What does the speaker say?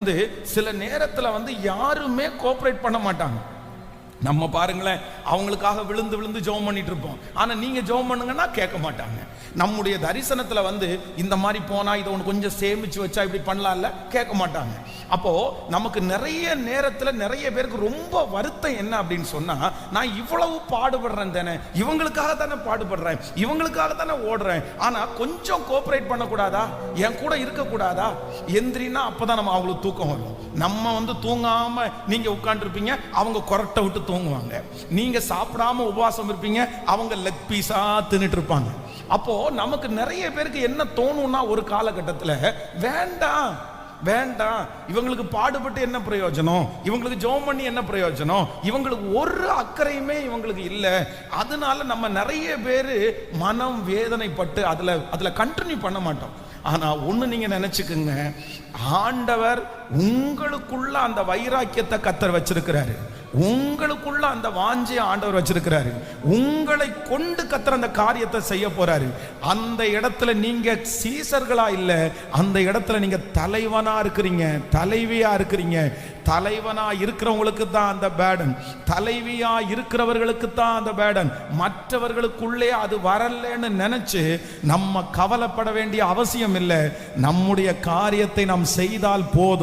சில நேரத்துல யாருமே கோஆபரேட் பண்ண மாட்டாங்க. நம்ம பாருங்களேன், அவங்களுக்காக விழுந்து விழுந்து ஜெபம் பண்ணிட்டு இருப்போம். ஆனா நீங்க ஜெபம் பண்ணுங்கன்னா கேட்க மாட்டாங்க. நம்முடைய தரிசனத்துல இந்த மாதிரி போனா இதை ஒன்று கொஞ்சம் சேமிச்சு வச்சா இப்படி பண்ணலாம்ல, கேட்க மாட்டாங்க. அப்போ நமக்கு நிறைய நேரத்துல நிறைய பேருக்கு ரொம்ப வருத்தம் என்ன அப்படின்னு சொன்னா, நான் இவ்வளவு பாடுபடுறேன் தானே, இவங்களுக்காக தானே பாடுபடுறேன், இவங்களுக்காக தானே ஓடுறேன், ஆனா கொஞ்சம் கோஆபரேட் பண்ணக்கூடாதா, என் கூட இருக்கக்கூடாதா? எந்திரினா அப்பதான் நம்ம அவங்களுக்கு தூக்கம் வரும். நம்ம தூங்காம நீங்க உட்கார்ந்து இருப்பீங்க, அவங்க கொரட்டை விட்டு தூங்குவாங்க. நீங்க சாப்பிடாம உபவாசம் இருப்பீங்க, அவங்க லெக் பீஸா தின்னுட்டு இருப்பாங்க. அப்போ நமக்கு நிறைய பேருக்கு என்ன தோணும்னா, ஒரு காலகட்டத்தில் வேண்டாம் வேண்டாம், இவங்களுக்கு பாடுபட்டு என்ன பிரயோஜனம், இவங்களுக்கு ஜெபம் பண்ணி என்ன பிரயோஜனம், இவங்களுக்கு ஒரு அக்கறையுமே இவங்களுக்கு இல்லை. அதனால நம்ம நிறைய பேர் மனம் வேதனைப்பட்டு அதுல கண்டினியூ பண்ண மாட்டோம். ஆனா ஒண்ணு நீங்க நினைச்சுக்குங்க, ஆண்டவர் உங்களுக்குள்ள அந்த வைராக்கியத்தை கர்த்தர் வச்சிருக்கிறாரு, உங்களுக்குள்ள அந்த வாஞ்சியை ஆண்டவர் வச்சிருக்கிறாரு. உங்களை கொண்டு கர்த்தர் அந்த காரியத்தை செய்ய போறாரு. அந்த இடத்துல நீங்க சீசர்களா இல்ல, அந்த இடத்துல நீங்க தலைவனா இருக்கிறீங்க, தலைவியா இருக்கிறீங்க. தலைவனா இருக்கிறவங்களுக்கு தான் அந்த பேடன், தலைவியா இருக்கிறவர்களுக்கு தான் அந்த பேடன். மற்றவர்களுக்குள்ளே அது வரலன்னு நினைச்சு நம்ம கவலைப்பட வேண்டிய அவசியம் இல்லை. நம்முடைய காரியத்தை நாம் செய்தால் போதும்.